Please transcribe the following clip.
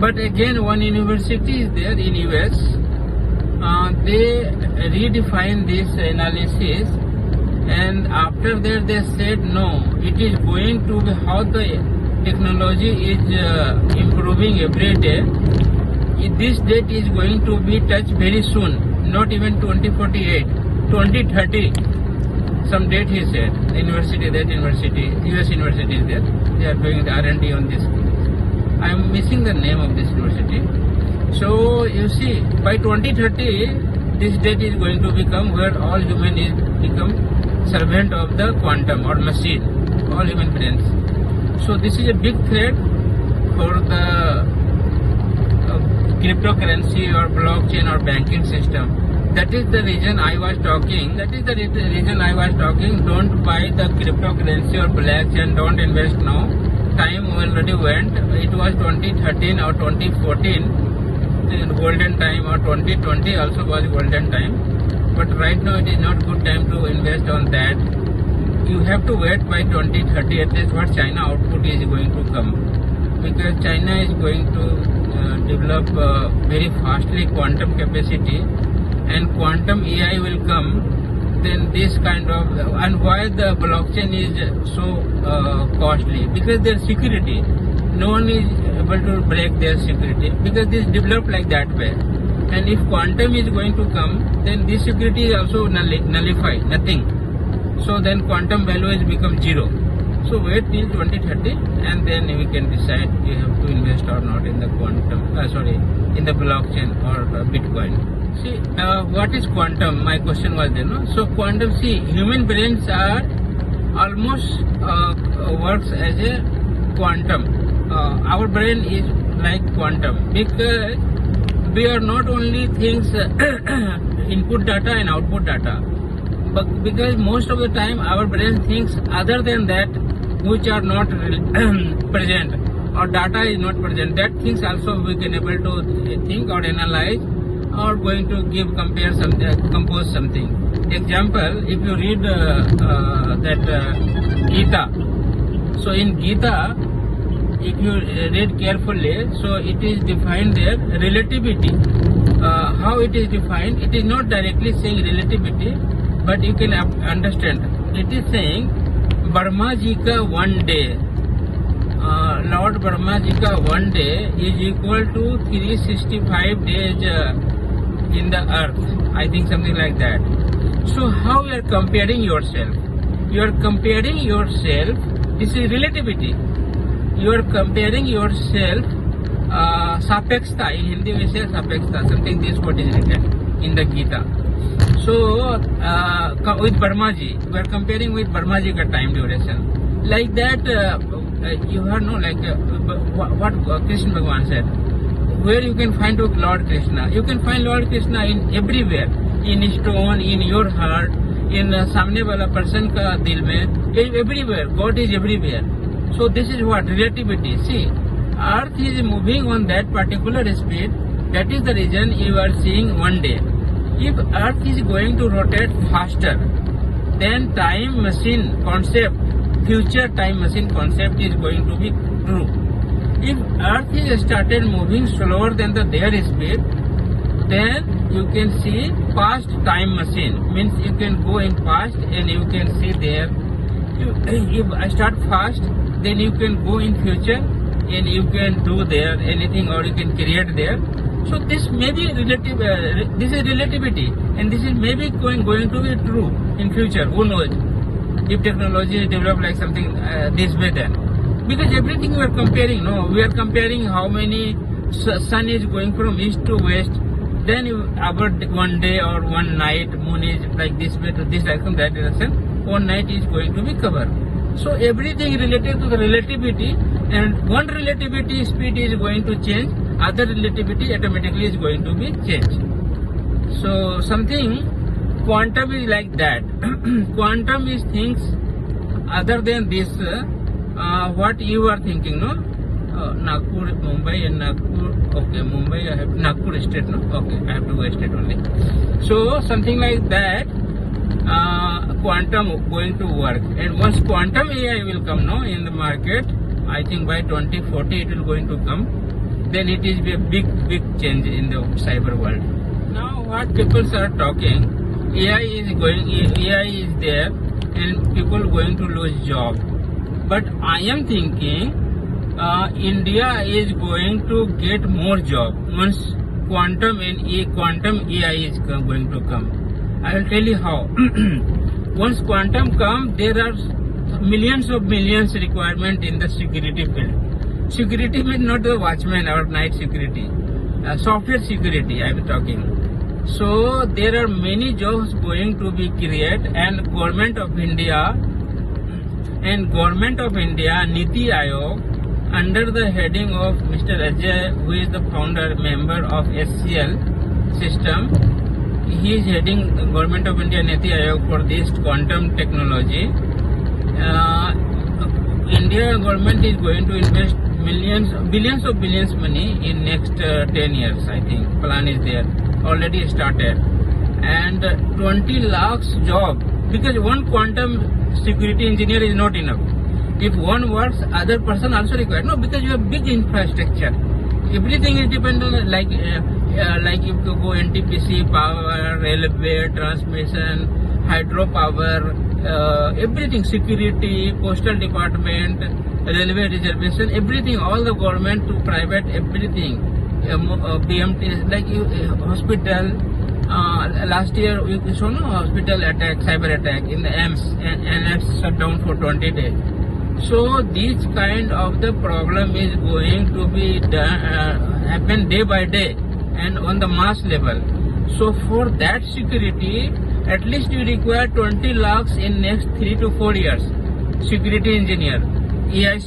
But again, one university is there in US. They redefine this analysis, and after that they said no, it is going to be how the technology is improving every day. This date is going to be touched very soon, not even 2048, 2030. Some date he said. University, that university, US university is there. They are doing the R&D on this. I am missing the name of this university. So you see, by 2030, this date is going to become where all human is become servant of the quantum or machine, all human brains. So this is a big threat for the cryptocurrency or blockchain or banking system. That is the reason I was talking. Don't buy the cryptocurrency or blockchain. Don't invest now. Time already went. It was 2013 or 2014. Golden time, or 2020 also was golden time, but right now it is not good time to invest on that. You have to wait by 2030, at least what China output is going to come, because China is going to develop very fastly quantum capacity, and quantum AI will come. Then this kind of, and why the blockchain is so costly, because their security, no one is able to break their security, because this developed like that way. And if quantum is going to come, then this security is also nullified, nothing. So then quantum value has become zero. So wait till 2030, and then we can decide you have to invest or not in the quantum, in the blockchain or Bitcoin. See, what is quantum? My question was there, no? So quantum, see, human brains are almost works as a quantum. Our brain is like quantum, because we are not only things input data and output data, but because most of the time our brain thinks other than that which are not present, or data is not present. That things also we can able to think or analyze, or going to compare something, compose something. Example, if you read Gita, so in Gita, if you read carefully, so it is defined there relativity. How it is defined? It is not directly saying relativity, but you can understand. It is saying Brahma Ji ka one day, Lord Brahma Ji ka one day is equal to 365 days in the earth. I think something like that. So how you are comparing yourself? You are comparing yourself. This is relativity. You are comparing yourself, sapeksha, in Hindi we say sapeksha, something this word is written in the Gita. So with Brahmaji, we are comparing with Brahmaji ka time duration. Like that, you have no, like what Krishna Bhagavan said, where you can find Lord Krishna. You can find Lord Krishna in everywhere, in stone, in your heart, in samne wala person ka dil mein, everywhere. God is everywhere. So this is what relativity. See, Earth is moving on that particular speed. That is the reason you are seeing one day. If Earth is going to rotate faster, then time machine concept, future time machine concept is going to be true. If Earth is started moving slower than their speed, then you can see past time machine. Means you can go in past and you can see there. If I start fast, then you can go in future and you can do there anything, or you can create there. So this may be relative. This is relativity, and this is maybe going to be true in future. Who knows? If technology is developed like something this way, then because everything we are comparing. No, we are comparing how many sun is going from east to west. Then about one day or one night, moon is like this way to this direction, that direction. One night is going to be covered. So everything related to the relativity, and one relativity speed is going to change, other relativity automatically is going to be changed. So something, quantum is like that. Quantum is things other than this, what you are thinking, no? Nagpur, Mumbai and Nagpur, okay, Mumbai, I have Nagpur state, no? Okay, I have to go state only. So something like that, quantum going to work, and once quantum AI will come, no, in the market, I think by 2040 it will going to come. then it is a big change in the cyber world. Now what people are talking, AI is there and people going to lose job. But I am thinking India is going to get more job once quantum AI is going to come. I will tell you how. Once quantum come, there are millions requirement in the security field. Security means not the watchman or night security, software security I am talking. So there are many jobs going to be created, and Government of India, Niti Aayog, under the heading of Mr. Ajay, who is the founder member of SCL system, he is heading the Government of India Niti Aayog for this quantum technology. India government is going to invest billions money in next 10 years. I think plan is there, already started, and 20 lakhs job, because one quantum security engineer is not enough. If one works, other person also required. No, because you have big infrastructure. Everything is dependent on like you go NTPC, power, railway, transmission, hydropower, everything, security, postal department, railway reservation, everything, all the government to private, everything. BMT, like hospital. Last year we saw no hospital attack, cyber attack in the AIIMS, and it's shut down for 20 days. So this kind of the problem is going to be happen day by day and on the mass level. So for that security, at least you require 20 lakhs in next 3 to 4 years. Security engineer, AI